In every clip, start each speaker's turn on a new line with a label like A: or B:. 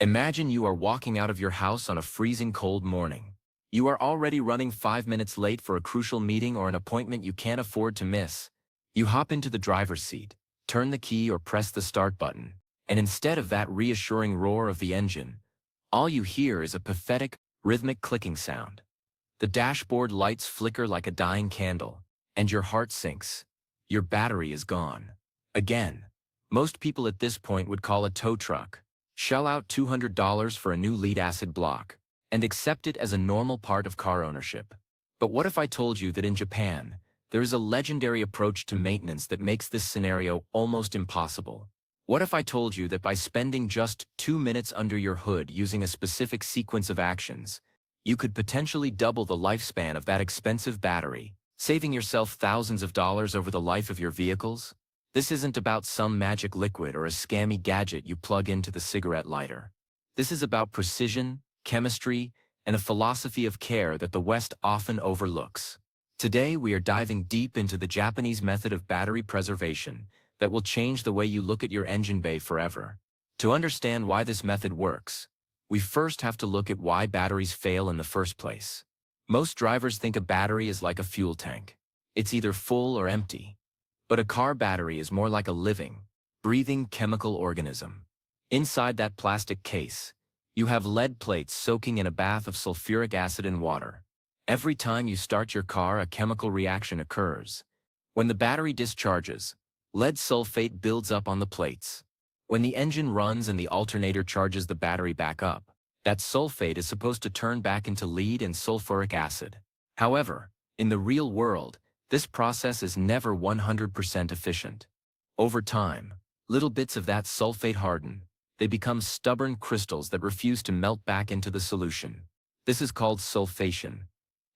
A: Imagine you are walking out of your house on a freezing cold morning. You are already running 5 minutes late for a crucial meeting or an appointment you can't afford to miss. You hop into the driver's seat, turn the key or press the start button, and instead of that reassuring roar of the engine, all you hear is a pathetic, rhythmic clicking sound. The dashboard lights flicker like a dying candle, and your heart sinks. Your battery is gone. Again. Most people at this point would call a tow truck, shell out $200 for a new lead-acid block, and accept it as a normal part of car ownership. But what if I told you that in Japan, there is a legendary approach to maintenance that makes this scenario almost impossible? What if I told you that by spending just 2 minutes under your hood using a specific sequence of actions, you could potentially double the lifespan of that expensive battery, saving yourself thousands of dollars over the life of your vehicles? This isn't about some magic liquid or a scammy gadget you plug into the cigarette lighter. This is about precision, chemistry, and a philosophy of care that the West often overlooks. Today, we are diving deep into the Japanese method of battery preservation that will change the way you look at your engine bay forever. To understand why this method works, we first have to look at why batteries fail in the first place. Most drivers think a battery is like a fuel tank. It's either full or empty. But a car battery is more like a living, breathing chemical organism. Inside that plastic case, you have lead plates soaking in a bath of sulfuric acid and water. Every time you start your car, a chemical reaction occurs. When the battery discharges, lead sulfate builds up on the plates. When the engine runs and the alternator charges the battery back up, that sulfate is supposed to turn back into lead and sulfuric acid. However, in the real world, this process is never 100% efficient. Over time, little bits of that sulfate harden. They become stubborn crystals that refuse to melt back into the solution. This is called sulfation,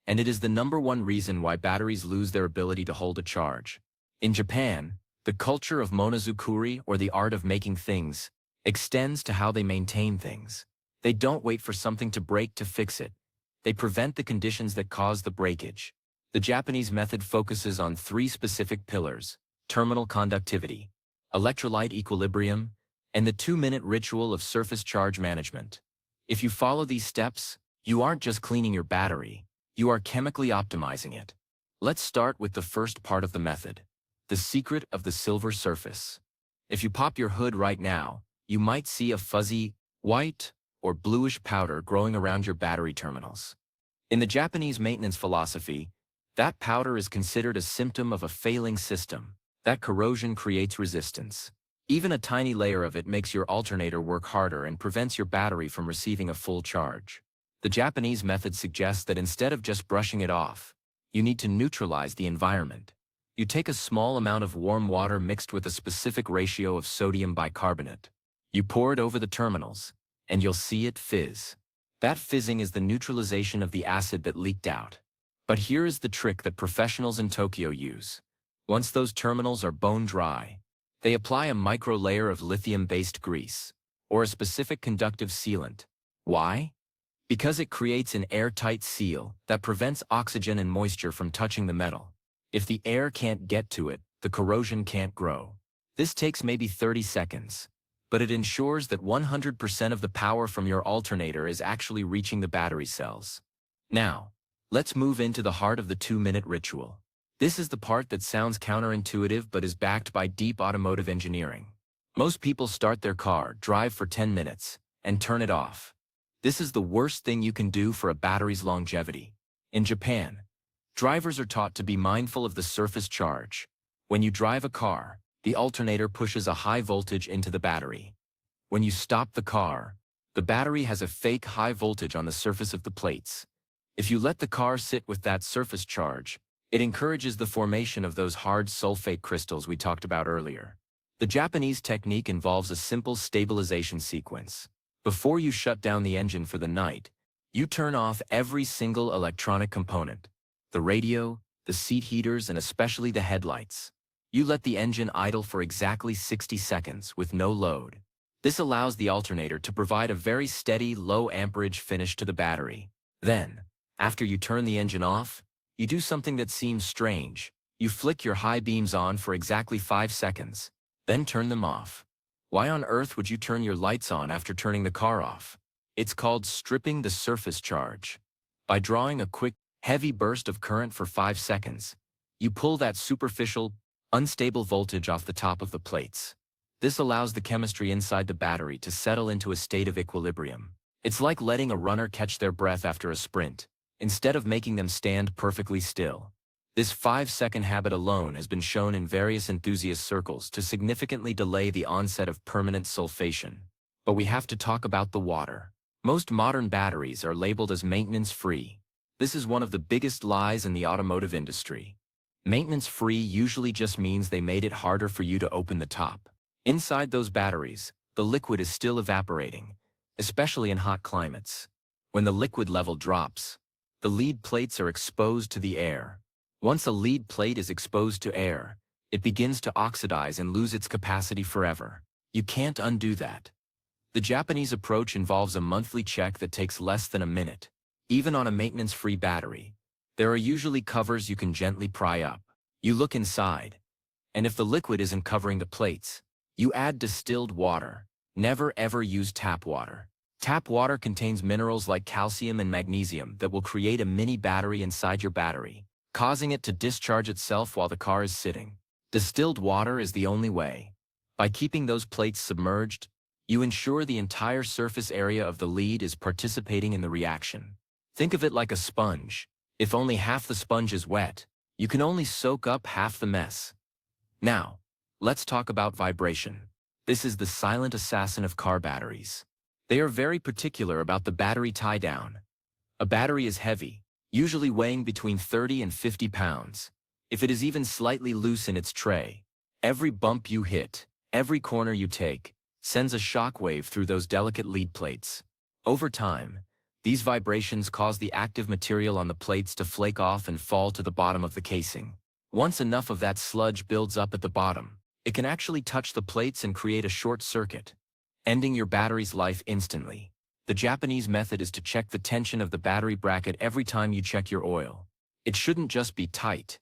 A: and it is the #1 reason why batteries lose their ability to hold a charge. In Japan, the culture of monozukuri, or the art of making things, extends to how they maintain things. They don't wait for something to break to fix it. They prevent the conditions that cause the breakage. The Japanese method focuses on 3 specific pillars: terminal conductivity, electrolyte equilibrium, and the 2-minute ritual of surface charge management. If you follow these steps, you aren't just cleaning your battery, you are chemically optimizing it. Let's start with the first part of the method: the secret of the silver surface. If you pop your hood right now, you might see a fuzzy, white, or bluish powder growing around your battery terminals. In the Japanese maintenance philosophy, that powder is considered a symptom of a failing system. That corrosion creates resistance. Even a tiny layer of it makes your alternator work harder and prevents your battery from receiving a full charge. The Japanese method suggests that instead of just brushing it off, you need to neutralize the environment. You take a small amount of warm water mixed with a specific ratio of sodium bicarbonate. You pour it over the terminals, and you'll see it fizz. That fizzing is the neutralization of the acid that leaked out. But here is the trick that professionals in Tokyo use. Once those terminals are bone dry, they apply a micro layer of lithium-based grease, or a specific conductive sealant. Why? Because it creates an airtight seal that prevents oxygen and moisture from touching the metal. If the air can't get to it, the corrosion can't grow. This takes maybe 30 seconds, but it ensures that 100% of the power from your alternator is actually reaching the battery cells. Now, let's move into the heart of the 2-minute ritual. This is the part that sounds counterintuitive but is backed by deep automotive engineering. Most people start their car, drive for 10 minutes, and turn it off. This is the worst thing you can do for a battery's longevity. In Japan, drivers are taught to be mindful of the surface charge. When you drive a car, the alternator pushes a high voltage into the battery. When you stop the car, the battery has a fake high voltage on the surface of the plates. If you let the car sit with that surface charge, it encourages the formation of those hard sulfate crystals we talked about earlier. The Japanese technique involves a simple stabilization sequence. Before you shut down the engine for the night, you turn off every single electronic component: the radio, the seat heaters, and especially the headlights. You let the engine idle for exactly 60 seconds with no load. This allows the alternator to provide a very steady, low amperage finish to the battery. Then, after you turn the engine off, you do something that seems strange. You flick your high beams on for exactly 5 seconds, then turn them off. Why on earth would you turn your lights on after turning the car off? It's called stripping the surface charge. By drawing a quick, heavy burst of current for 5 seconds, you pull that superficial, unstable voltage off the top of the plates. This allows the chemistry inside the battery to settle into a state of equilibrium. It's like letting a runner catch their breath after a sprint, instead of making them stand perfectly still. This 5-second habit alone has been shown in various enthusiast circles to significantly delay the onset of permanent sulfation. But we have to talk about the water. Most modern batteries are labeled as maintenance-free. This is one of the biggest lies in the automotive industry. Maintenance-free usually just means they made it harder for you to open the top. Inside those batteries, the liquid is still evaporating, especially in hot climates. When the liquid level drops, the lead plates are exposed to the air. Once a lead plate is exposed to air, it begins to oxidize and lose its capacity forever. You can't undo that. The Japanese approach involves a monthly check that takes less than a minute. Even on a maintenance-free battery, there are usually covers you can gently pry up. You look inside, and if the liquid isn't covering the plates, you add distilled water. Never ever use tap water. Tap water contains minerals like calcium and magnesium that will create a mini battery inside your battery, causing it to discharge itself while the car is sitting. Distilled water is the only way. By keeping those plates submerged, you ensure the entire surface area of the lead is participating in the reaction. Think of it like a sponge. If only half the sponge is wet, you can only soak up half the mess. Now, let's talk about vibration. This is the silent assassin of car batteries. They are very particular about the battery tie-down. A battery is heavy, usually weighing between 30 and 50 pounds. If it is even slightly loose in its tray, every bump you hit, every corner you take, sends a shock wave through those delicate lead plates. Over time, these vibrations cause the active material on the plates to flake off and fall to the bottom of the casing. Once enough of that sludge builds up at the bottom, it can actually touch the plates and create a short circuit, ending your battery's life instantly. The Japanese method is to check the tension of the battery bracket every time you check your oil. It shouldn't just be tight.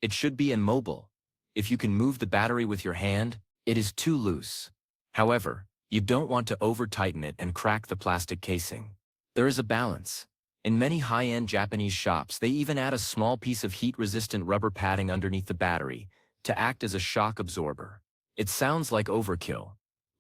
A: It should be immobile. If you can move the battery with your hand, it is too loose. However, you don't want to over-tighten it and crack the plastic casing. There is a balance. In many high-end Japanese shops, they even add a small piece of heat-resistant rubber padding underneath the battery to act as a shock absorber. It sounds like overkill,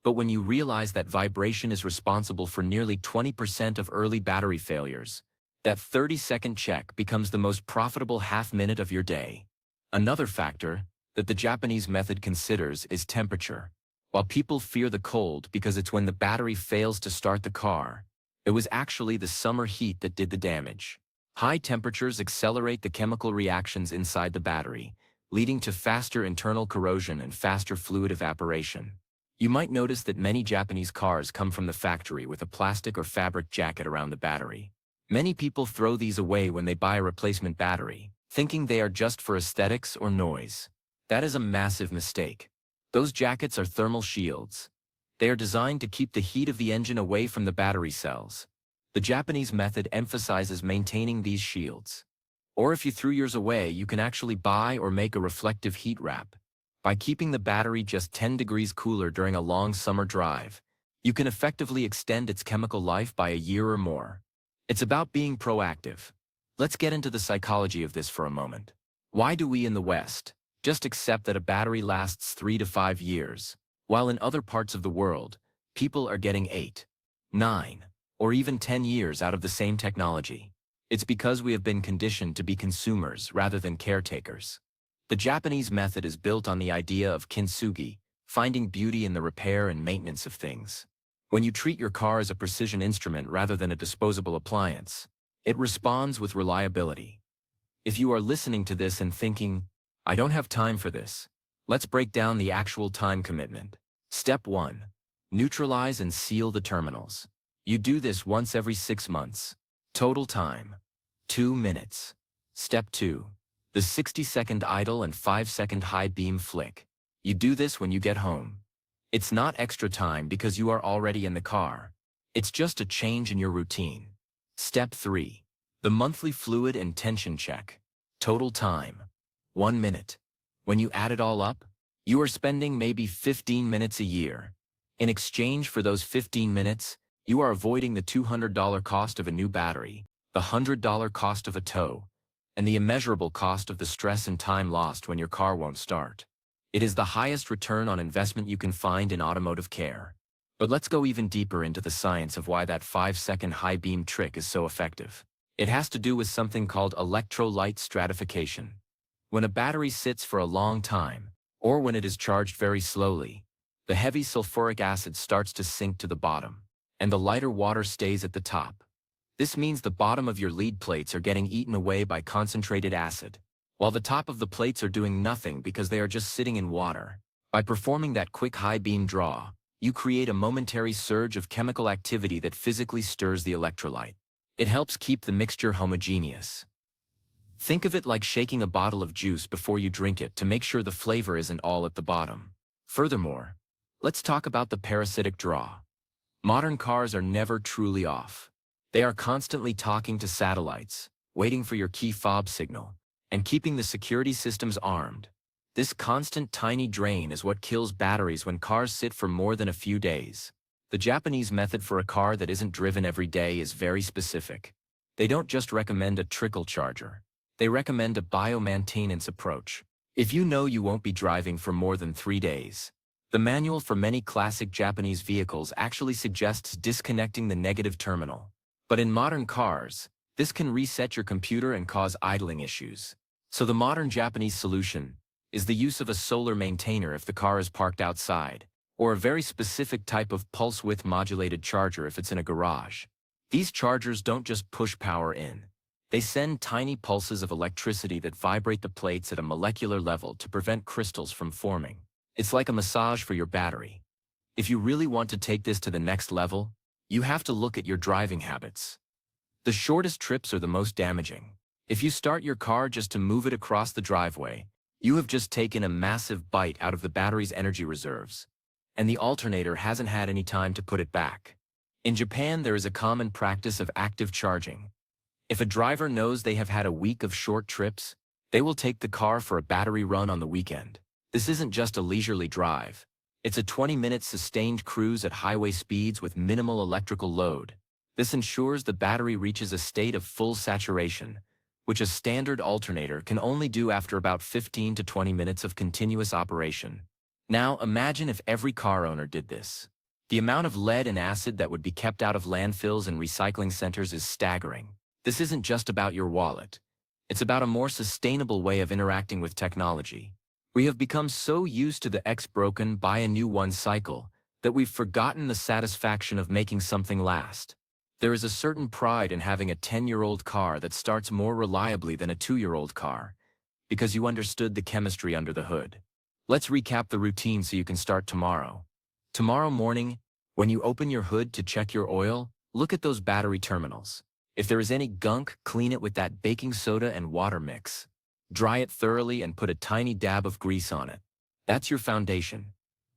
A: but when you realize that vibration is responsible for nearly 20% of early battery failures, that 30-second check becomes the most profitable half-minute of your day. Another factor that the Japanese method considers is temperature. While people fear the cold because it's when the battery fails to start the car, it was actually the summer heat that did the damage. High temperatures accelerate the chemical reactions inside the battery, leading to faster internal corrosion and faster fluid evaporation. You might notice that many Japanese cars come from the factory with a plastic or fabric jacket around the battery. Many people throw these away when they buy a replacement battery, thinking they are just for aesthetics or noise. That is a massive mistake. Those jackets are thermal shields. They are designed to keep the heat of the engine away from the battery cells. The Japanese method emphasizes maintaining these shields. Or if you threw yours away, you can actually buy or make a reflective heat wrap. By keeping the battery just 10 degrees cooler during a long summer drive, you can effectively extend its chemical life by a year or more. It's about being proactive. Let's get into the psychology of this for a moment. Why do we in the West just accept that a battery lasts 3 to 5 years, while in other parts of the world, people are getting 8, 9, or even 10 years out of the same technology? It's because we have been conditioned to be consumers rather than caretakers. The Japanese method is built on the idea of kintsugi, finding beauty in the repair and maintenance of things. When you treat your car as a precision instrument rather than a disposable appliance, it responds with reliability. If you are listening to this and thinking, I don't have time for this, let's break down the actual time commitment. Step 1. Neutralize and seal the terminals. You do this once every 6 months. Total time: 2 minutes. Step 2. The 60-second idle and 5-second high beam flick. You do this when you get home. It's not extra time because you are already in the car. It's just a change in your routine. Step 3. The monthly fluid and tension check. Total time: 1 minute. When you add it all up, you are spending maybe 15 minutes a year. In exchange for those 15 minutes, you are avoiding the $200 cost of a new battery, the $100 cost of a tow, and the immeasurable cost of the stress and time lost when your car won't start. It is the highest return on investment you can find in automotive care. But let's go even deeper into the science of why that 5-second high beam trick is so effective. It has to do with something called electrolyte stratification. When a battery sits for a long time, or when it is charged very slowly, the heavy sulfuric acid starts to sink to the bottom, and the lighter water stays at the top. This means the bottom of your lead plates are getting eaten away by concentrated acid, while the top of the plates are doing nothing because they are just sitting in water. By performing that quick high beam draw, you create a momentary surge of chemical activity that physically stirs the electrolyte. It helps keep the mixture homogeneous. Think of it like shaking a bottle of juice before you drink it to make sure the flavor isn't all at the bottom. Furthermore, let's talk about the parasitic draw. Modern cars are never truly off. They are constantly talking to satellites, waiting for your key fob signal, and keeping the security systems armed. This constant tiny drain is what kills batteries when cars sit for more than a few days. The Japanese method for a car that isn't driven every day is very specific. They don't just recommend a trickle charger. They recommend a biomaintenance approach. If you know you won't be driving for more than 3 days, the manual for many classic Japanese vehicles actually suggests disconnecting the negative terminal. But in modern cars, this can reset your computer and cause idling issues. So the modern Japanese solution is the use of a solar maintainer if the car is parked outside, or a very specific type of pulse width modulated charger if it's in a garage. These chargers don't just push power in. They send tiny pulses of electricity that vibrate the plates at a molecular level to prevent crystals from forming. It's like a massage for your battery. If you really want to take this to the next level, you have to look at your driving habits. The shortest trips are the most damaging. If you start your car just to move it across the driveway, you have just taken a massive bite out of the battery's energy reserves, and the alternator hasn't had any time to put it back. In Japan, there is a common practice of active charging. If a driver knows they have had a week of short trips, they will take the car for a battery run on the weekend. This isn't just a leisurely drive. It's a 20-minute sustained cruise at highway speeds with minimal electrical load. This ensures the battery reaches a state of full saturation, which a standard alternator can only do after about 15 to 20 minutes of continuous operation. Now imagine if every car owner did this. The amount of lead and acid that would be kept out of landfills and recycling centers is staggering. This isn't just about your wallet. It's about a more sustainable way of interacting with technology. We have become so used to the X-broken, buy a new one cycle that we've forgotten the satisfaction of making something last. There is a certain pride in having a 10-year-old car that starts more reliably than a 2-year-old car, because you understood the chemistry under the hood. Let's recap the routine so you can start tomorrow. Tomorrow morning, when you open your hood to check your oil, look at those battery terminals. If there is any gunk, clean it with that baking soda and water mix. Dry it thoroughly and put a tiny dab of grease on it. That's your foundation.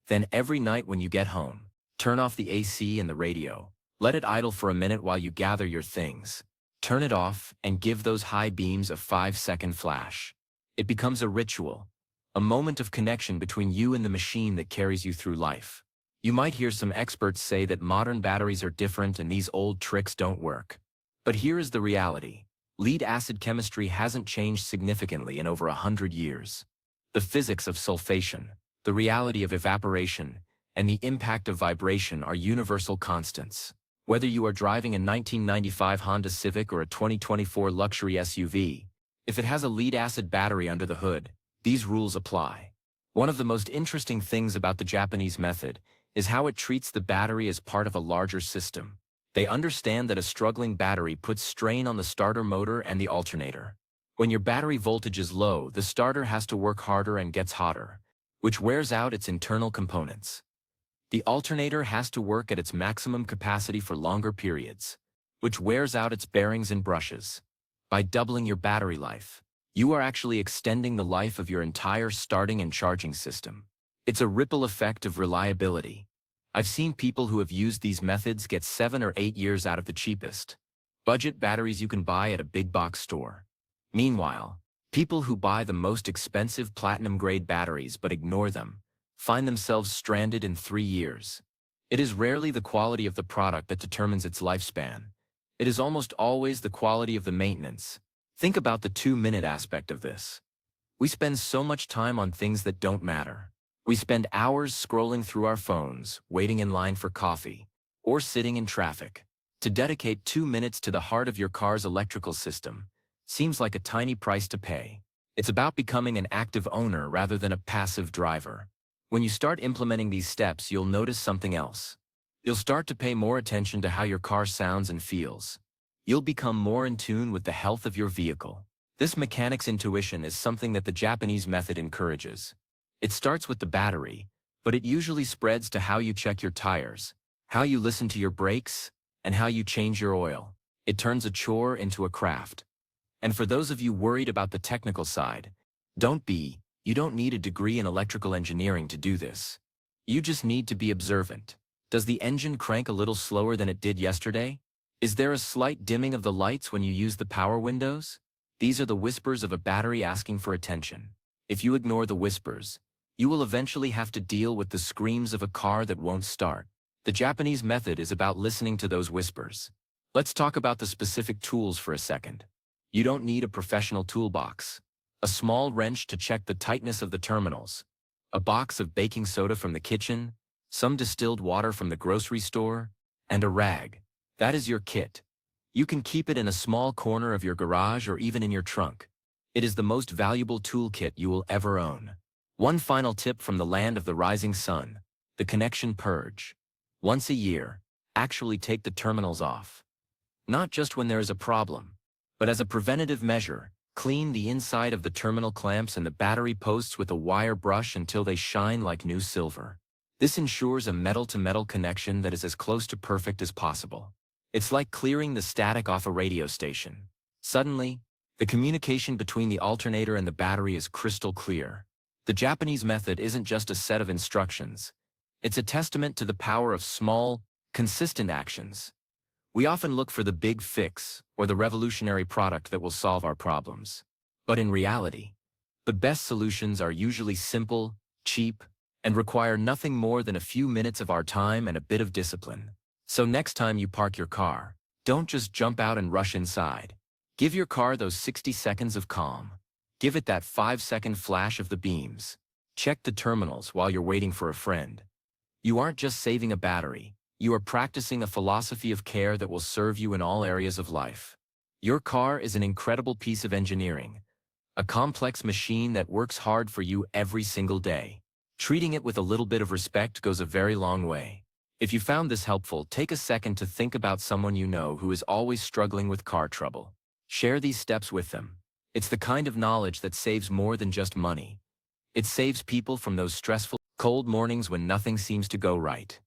A: Then every night when you get home, turn off the AC and the radio. Let it idle for a minute while you gather your things. Turn it off and give those high beams a 5-second flash. It becomes a ritual, a moment of connection between you and the machine that carries you through life. You might hear some experts say that modern batteries are different and these old tricks don't work. But here is the reality. Lead acid chemistry hasn't changed significantly in over 100 years. The physics of sulfation, the reality of evaporation, and the impact of vibration are universal constants. Whether you are driving a 1995 Honda Civic or a 2024 luxury SUV, if it has a lead-acid battery under the hood, these rules apply. One of the most interesting things about the Japanese method is how it treats the battery as part of a larger system. They understand that a struggling battery puts strain on the starter motor and the alternator. When your battery voltage is low, the starter has to work harder and gets hotter, which wears out its internal components. The alternator has to work at its maximum capacity for longer periods, which wears out its bearings and brushes. By doubling your battery life, you are actually extending the life of your entire starting and charging system. It's a ripple effect of reliability. I've seen people who have used these methods get 7 or 8 years out of the cheapest budget batteries you can buy at a big box store. Meanwhile, people who buy the most expensive platinum-grade batteries but ignore them find themselves stranded in 3 years. It is rarely the quality of the product that determines its lifespan. It is almost always the quality of the maintenance. Think about the 2-minute aspect of this. We spend so much time on things that don't matter. We spend hours scrolling through our phones, waiting in line for coffee, or sitting in traffic. To dedicate 2 minutes to the heart of your car's electrical system seems like a tiny price to pay. It's about becoming an active owner rather than a passive driver. When you start implementing these steps, you'll notice something else. You'll start to pay more attention to how your car sounds and feels. You'll become more in tune with the health of your vehicle. This mechanic's intuition is something that the Japanese method encourages. It starts with the battery, but it usually spreads to how you check your tires, how you listen to your brakes, and how you change your oil. It turns a chore into a craft. And for those of you worried about the technical side, you don't need a degree in electrical engineering to do this. You just need to be observant. Does the engine crank a little slower than it did yesterday? Is there a slight dimming of the lights when you use the power windows? These are the whispers of a battery asking for attention. If you ignore the whispers, you will eventually have to deal with the screams of a car that won't start. The Japanese method is about listening to those whispers. Let's talk about the specific tools for a second. You don't need a professional toolbox. A small wrench to check the tightness of the terminals, a box of baking soda from the kitchen, some distilled water from the grocery store, and a rag. That is your kit. You can keep it in a small corner of your garage or even in your trunk. It is the most valuable toolkit you will ever own. One final tip from the land of the rising sun: the connection purge. Once a year, actually take the terminals off. Not just when there is a problem, but as a preventative measure. Clean the inside of the terminal clamps and the battery posts with a wire brush until they shine like new silver. This ensures a metal-to-metal connection that is as close to perfect as possible. It's like clearing the static off a radio station. Suddenly, the communication between the alternator and the battery is crystal clear. The Japanese method isn't just a set of instructions. It's a testament to the power of small, consistent actions. We often look for the big fix or the revolutionary product that will solve our problems. But in reality, the best solutions are usually simple, cheap, and require nothing more than a few minutes of our time and a bit of discipline. So next time you park your car, don't just jump out and rush inside. Give your car those 60 seconds of calm. Give it that 5-second flash of the beams. Check the terminals while you're waiting for a friend. You aren't just saving a battery. You are practicing a philosophy of care that will serve you in all areas of life. Your car is an incredible piece of engineering, a complex machine that works hard for you every single day. Treating it with a little bit of respect goes a very long way. If you found this helpful, take a second to think about someone you know who is always struggling with car trouble. Share these steps with them. It's the kind of knowledge that saves more than just money. It saves people from those stressful, cold mornings when nothing seems to go right.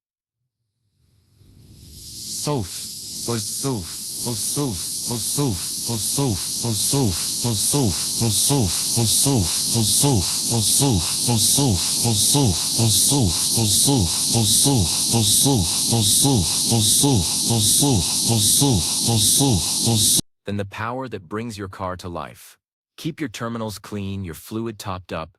A: Then the power that brings your car to life. Keep your terminals clean, your fluid topped up,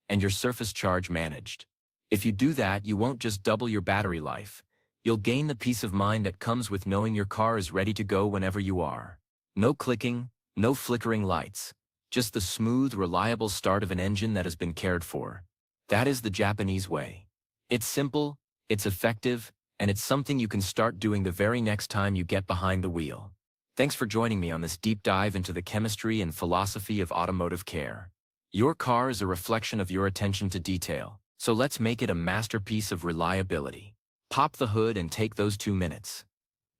A: and your surface charge managed. If you do that, you won't just double your battery life. You'll gain the peace of mind that comes with knowing your car is ready to go whenever you are. No clicking, no flickering lights. Just the smooth, reliable start of an engine that has been cared for. That is the Japanese way. It's simple, it's effective, and it's something you can start doing the very next time you get behind the wheel. Thanks for joining me on this deep dive into the chemistry and philosophy of automotive care. Your car is a reflection of your attention to detail, so let's make it a masterpiece of reliability. Pop the hood and take those 2 minutes.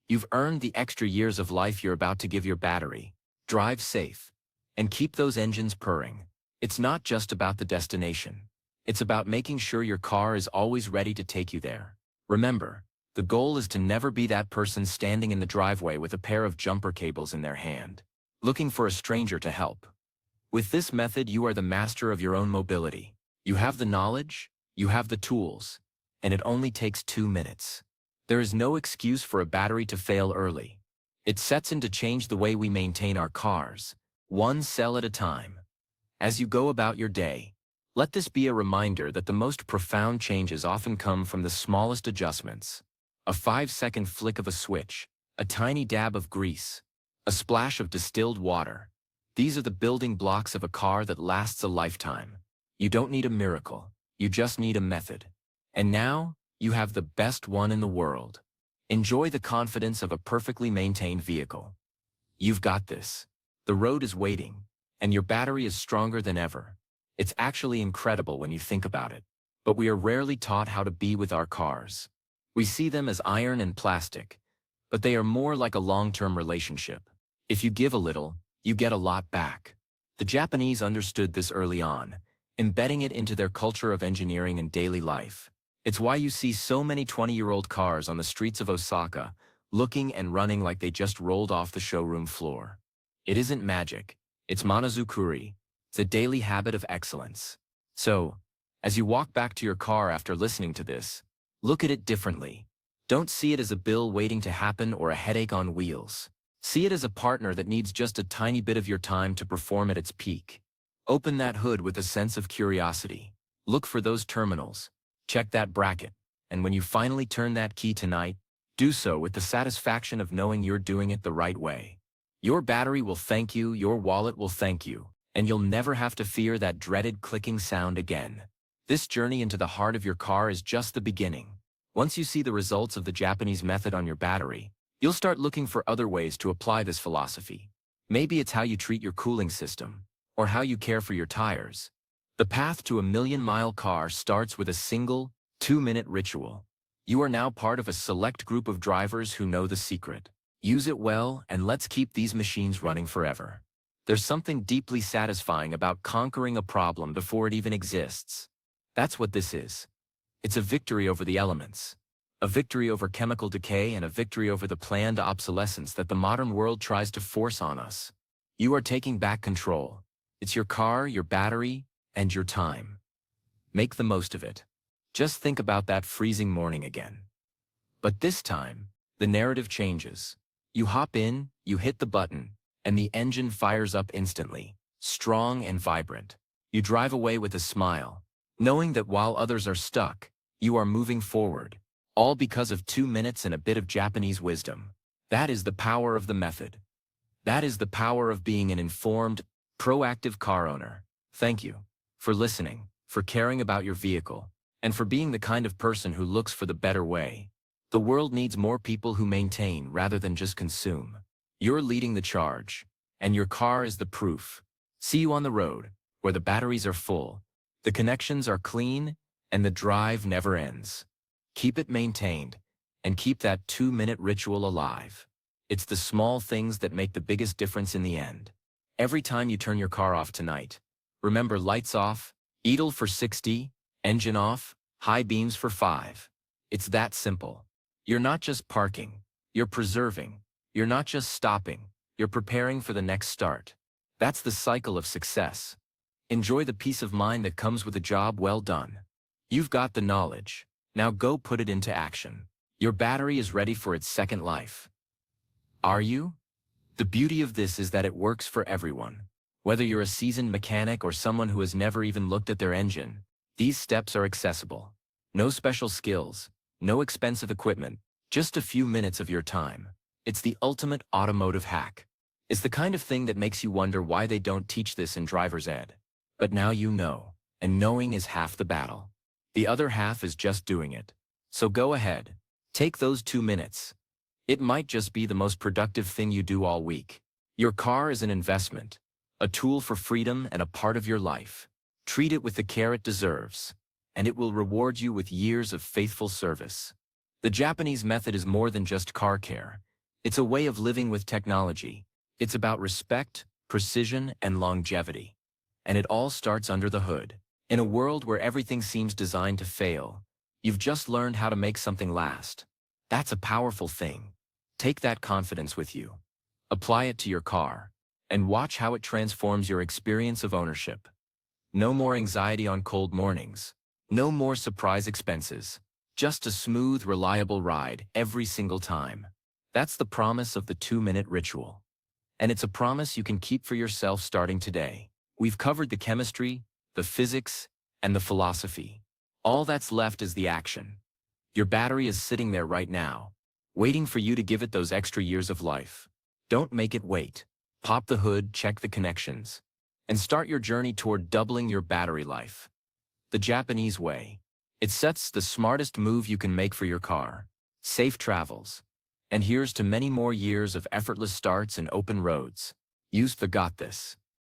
A: You've earned the extra years of life you're about to give your battery. Drive safe, and keep those engines purring. It's not just about the destination. It's about making sure your car is always ready to take you there. Remember, the goal is to never be that person standing in the driveway with a pair of jumper cables in their hand, looking for a stranger to help. With this method, you are the master of your own mobility. You have the knowledge, you have the tools, and it only takes 2 minutes. There is no excuse for a battery to fail early. It sets in to change the way we maintain our cars, one cell at a time. As you go about your day, Let this be a reminder that the most profound changes often come from the smallest adjustments. A 5-second flick of a switch, a tiny dab of grease, a splash of distilled water. These are the building blocks of a car that lasts a lifetime. You don't need a miracle, you just need a method. And now, you have the best one in the world. Enjoy the confidence of a perfectly maintained vehicle. You've got this. The road is waiting, and your battery is stronger than ever. It's actually incredible when you think about it. But we are rarely taught how to be with our cars. We see them as iron and plastic, but they are more like a long-term relationship. If you give a little, you get a lot back. The Japanese understood this early on, embedding it into their culture of engineering and daily life. It's why you see so many 20-year-old cars on the streets of Osaka, looking and running like they just rolled off the showroom floor. It isn't magic, it's monozukuri. It's a daily habit of excellence. So, as you walk back to your car after listening to this, look at it differently. Don't see it as a bill waiting to happen or a headache on wheels. See it as a partner that needs just a tiny bit of your time to perform at its peak. Open that hood with a sense of curiosity. Look for those terminals. Check that bracket. And when you finally turn that key tonight, do so with the satisfaction of knowing you're doing it the right way. Your battery will thank you, your wallet will thank you, and you'll never have to fear that dreaded clicking sound again. This journey into the heart of your car is just the beginning. Once you see the results of the Japanese method on your battery, you'll start looking for other ways to apply this philosophy. Maybe it's how you treat your cooling system, or how you care for your tires. The path to a million-mile car starts with a single, 2-minute ritual. You are now part of a select group of drivers who know the secret. Use it well, and let's keep these machines running forever. There's something deeply satisfying about conquering a problem before it even exists. That's what this is. It's a victory over the elements, a victory over chemical decay, and a victory over the planned obsolescence that the modern world tries to force on us. You are taking back control. It's your car, your battery, and your time. Make the most of it. Just think about that freezing morning again. But this time, the narrative changes. You hop in, you hit the button, and the engine fires up instantly, strong and vibrant. You drive away with a smile, knowing that while others are stuck, you are moving forward, all because of 2 minutes and a bit of Japanese wisdom. That is the power of the method. That is the power of being an informed, proactive car owner. Thank you for listening, for caring about your vehicle, and for being the kind of person who looks for the better way. The world needs more people who maintain rather than just consume. You're leading the charge, and your car is the proof. See you on the road, where the batteries are full, the connections are clean, and the drive never ends. Keep it maintained, and keep that 2-minute ritual alive. It's the small things that make the biggest difference in the end. Every time you turn your car off tonight, remember lights off, idle for 60, engine off, high beams for 5. It's that simple. You're not just parking, you're preserving. You're not just stopping, you're preparing for the next start. That's the cycle of success. Enjoy the peace of mind that comes with a job well done. You've got the knowledge. Now go put it into action. Your battery is ready for its second life. Are you? The beauty of this is that it works for everyone. Whether you're a seasoned mechanic or someone who has never even looked at their engine, these steps are accessible. No special skills, no expensive equipment, just a few minutes of your time. It's the ultimate automotive hack. It's the kind of thing that makes you wonder why they don't teach this in driver's ed. But now you know, and knowing is half the battle. The other half is just doing it. So go ahead, take those 2 minutes. It might just be the most productive thing you do all week. Your car is an investment, a tool for freedom and a part of your life. Treat it with the care it deserves, and it will reward you with years of faithful service. The Japanese method is more than just car care. It's a way of living with technology. It's about respect, precision, and longevity. And it all starts under the hood. In a world where everything seems designed to fail, you've just learned how to make something last. That's a powerful thing. Take that confidence with you. Apply it to your car, and watch how it transforms your experience of ownership. No more anxiety on cold mornings. No more surprise expenses. Just a smooth, reliable ride every single time. That's the promise of the 2-minute ritual. And it's a promise you can keep for yourself starting today. We've covered the chemistry, the physics, and the philosophy. All that's left is the action. Your battery is sitting there right now, waiting for you to give it those extra years of life. Don't make it wait. Pop the hood, check the connections, and start your journey toward doubling your battery life. The Japanese way. It sets the smartest move you can make for your car. Safe travels. And here's to many more years of effortless starts and open roads. Use the Got This.